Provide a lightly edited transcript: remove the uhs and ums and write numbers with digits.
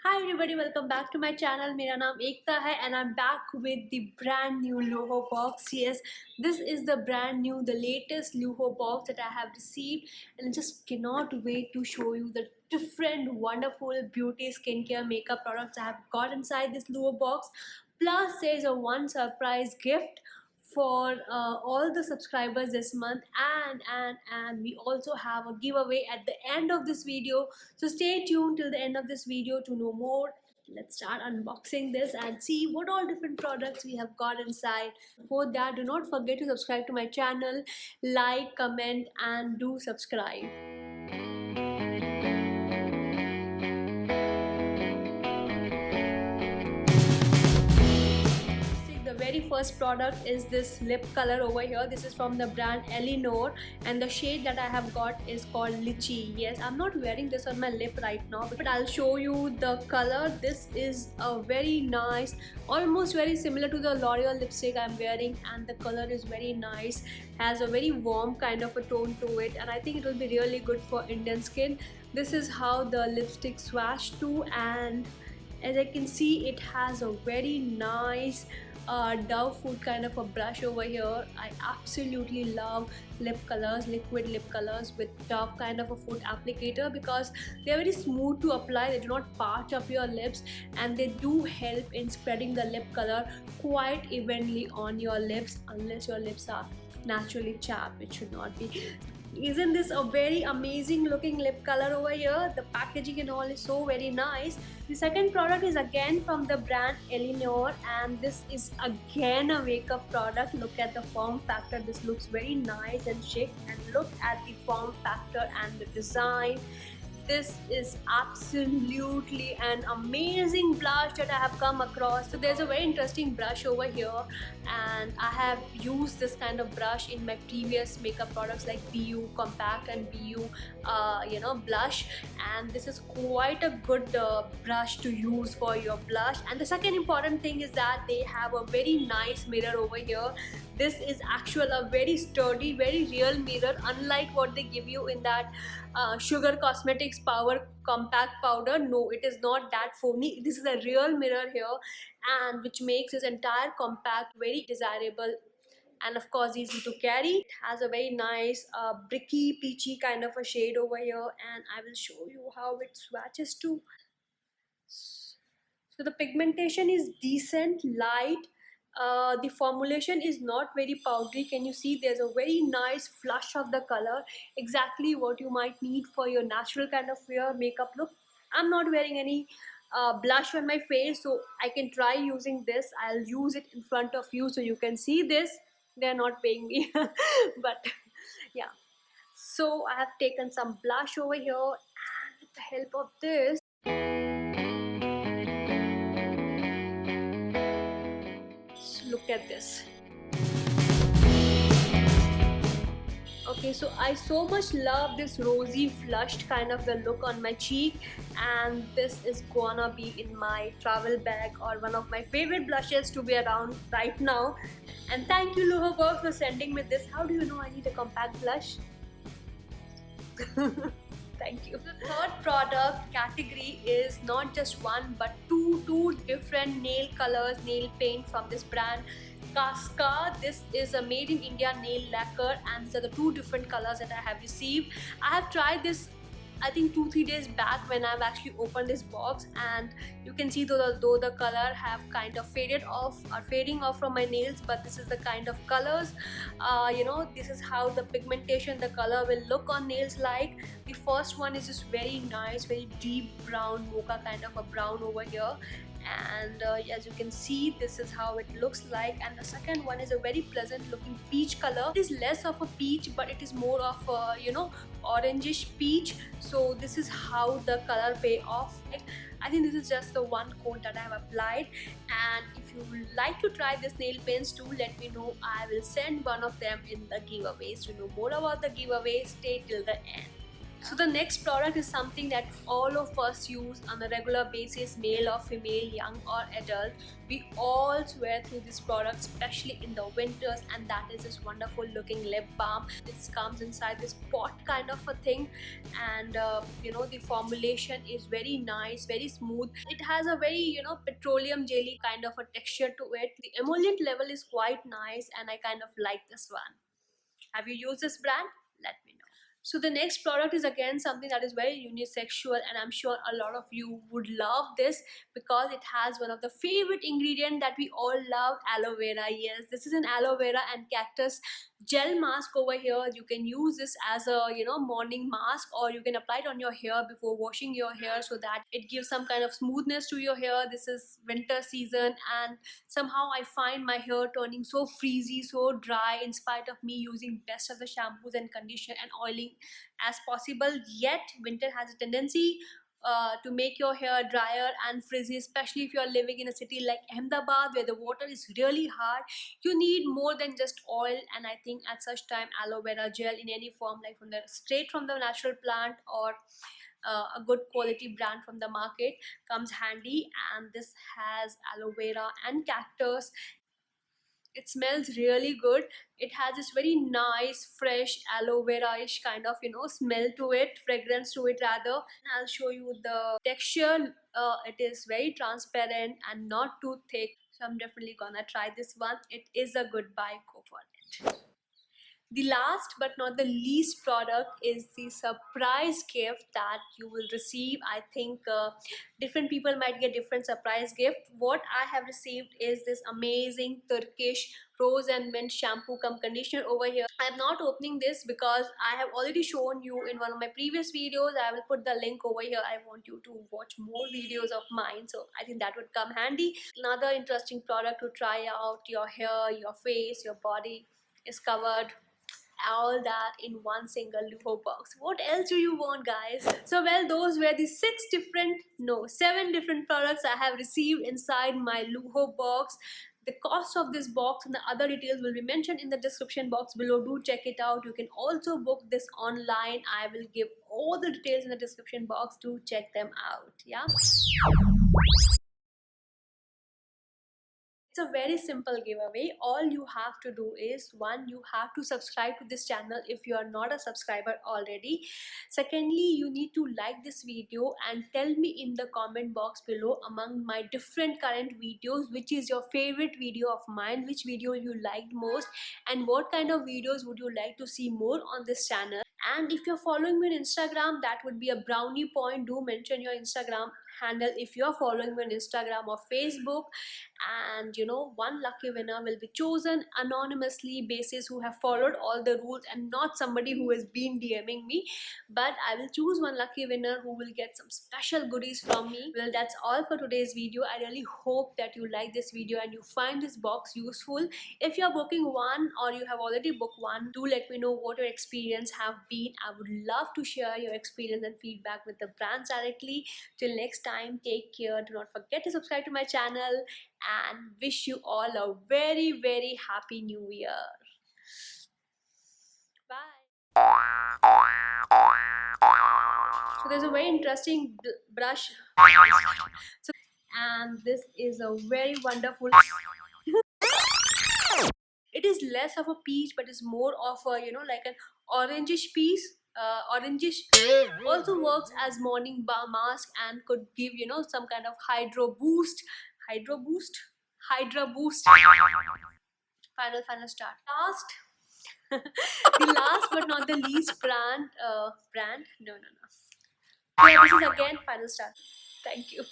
Hi everybody, welcome back to my channel. मेरा नाम एकता है and I'm back with the brand new Luho box. Yes, this is the brand new, the latest Luho box that I have received, and I just cannot wait to show you the different wonderful beauty skincare makeup products I have got inside this Luho box. Plus there's a one surprise gift for all the subscribers this month, and we also have a giveaway at the end of this video, so stay tuned till the end of this video to know more. Let's start unboxing this and see what all different products we have got inside. Before that, do not forget to subscribe to my channel, like, comment, and do subscribe. The very first product is this lip color over here. This is from the brand Eleanor, and the shade that I have got is called Lychee. Yes, I'm not wearing this on my lip right now, but I'll show you the color. This is a very nice, almost very similar to the L'Oreal lipstick I'm wearing, and the color is very nice, has a very warm kind of a tone to it, and I think it will be really good for Indian skin. This is how the lipstick swatch to, and as I can see, it has a very nice Dove Food kind of a brush over here. I absolutely love lip colors, liquid lip colors with Dove kind of a food applicator, because they are very smooth to apply. They do not parch up your lips, and they do help in spreading the lip color quite evenly on your lips, unless your lips are naturally chapped. It should not be. Isn't this a very amazing looking lip color over here? The packaging and all is so very nice. The second product is again from the brand Eleanor, and this is again a makeup product. Look at the form factor. This looks very nice and chic, and look at the form factor and the design. This is absolutely an amazing blush that I have come across. So there's a very interesting brush over here, and I have used this kind of brush in my previous makeup products like BU Compact and BU blush, and this is quite a good brush to use for your blush. And the second important thing is that they have a very nice mirror over here. This is a very sturdy, very real mirror, unlike what they give you in that Sugar Cosmetics Power Compact Powder. No, it is not that phony. This is a real mirror here, and which makes this entire compact very desirable and of course easy to carry. It has a very nice bricky peachy kind of a shade over here, and I will show you how it swatches to. So the pigmentation is decent, light. The formulation is not very powdery. Can you see there's a very nice flush of the color, exactly what you might need for your natural kind of your makeup look. I'm not wearing any blush on my face, so I can try using this. I'll use it in front of you so you can see this. They're not paying me but yeah, so I have taken some blush over here, and with the help of this, look at this. Okay, so I so much love this rosy flushed kind of a look on my cheek, and this is gonna be in my travel bag, or one of my favorite blushes to be around right now. And thank you Luho Box for sending me this. How do you know I need a compact blush? Thank you. The third product category is not just one but two different nail colors, nail paint from this brand Casca. This is a made in India nail lacquer, and these are the two different colors that I have received. I have tried this I think 2-3 days back when I've actually opened this box, and you can see though the color have kind of faded off or fading off from my nails, but this is the kind of colors, this is how the pigmentation, the color will look on nails like. The first one is just very nice, very deep brown, mocha kind of a brown over here, and as you can see, this is how it looks like. And the second one is a very pleasant looking peach color. It is less of a peach, but it is more of a orangish peach. So this is how the color pay off. I think this is just the one coat that I have applied, and if you would like to try this nail paints too, let me know. I will send one of them in the giveaways. To know more about the giveaways, stay till the end. So the next product is something that all of us use on a regular basis, male or female, young or adult. We all swear through this product, especially in the winters, and that is this wonderful looking lip balm. It comes inside this pot kind of a thing, and the formulation is very nice, very smooth. It has a very petroleum jelly kind of a texture to it. The emollient level is quite nice, and I kind of like this one. Have you used this brand? Let me know. So the next product is again something that is very unisexual, and I'm sure a lot of you would love this because it has one of the favorite ingredient that we all love, aloe vera. Yes, this is an aloe vera and cactus gel mask over here. You can use this as a morning mask, or you can apply it on your hair before washing your hair so that it gives some kind of smoothness to your hair. This is winter season, and somehow I find my hair turning so frizzy, so dry, in spite of me using best of the shampoos and conditioner and oiling as possible. Yet winter has a tendency to make your hair drier and frizzy, especially if you are living in a city like Ahmedabad where the water is really hard. You need more than just oil, and I think at such time aloe vera gel in any form, like from the straight from the natural plant, or a good quality brand from the market, comes handy. And this has aloe vera and cactus. It smells really good. It has this very nice fresh aloe vera-ish kind of smell to it, fragrance to it rather. I'll show you the texture. It is very transparent and not too thick, so I'm definitely gonna try this one. It is a good buy. Go for it. The last but not the least product is the surprise gift that you will receive. I think different people might get different surprise gift. What I have received is this amazing Turkish rose and mint shampoo cum conditioner over here. I am not opening this because I have already shown you in one of my previous videos. I will put the link over here. I want you to watch more videos of mine, so I think that would come handy. Another interesting product to try out. Your hair, your face, your body is covered, all that in one single Luho box. What else do you want, guys? So well, those were the 7 different products I have received inside my Luho box. The cost of this box and the other details will be mentioned in the description box below. Do check it out. You can also book this online. I will give all the details in the description box. Do check them out. Yeah. It's a very simple giveaway. All you have to do is, one, you have to subscribe to this channel if you are not a subscriber already. Secondly, you need to like this video and tell me in the comment box below among my different current videos which is your favorite video of mine, which video you liked most, and what kind of videos would you like to see more on this channel. And if you're following me on Instagram, that would be a brownie point. Do mention your Instagram handle if you're following me on Instagram or Facebook, and one lucky winner will be chosen anonymously basis who have followed all the rules and not somebody who has been DMing me. But I will choose one lucky winner who will get some special goodies from me. Well, that's all for today's video. I really hope that you like this video and you find this box useful. If you're booking one or you have already booked one, do let me know what your experience have been. I would love to share your experience and feedback with the brands directly. Till next time, take care. Do not forget to subscribe to my channel, and wish you all a very, very happy new year. Bye. So there's a very interesting brush. So, and this is a very wonderful. It is less of a peach, but is more of a like an orangish piece. Orangish also works as morning bar mask and could give some kind of hydro boost, hydra boost. Final start. Last, the last but not the least brand. No. Yeah, this is again final start. Thank you.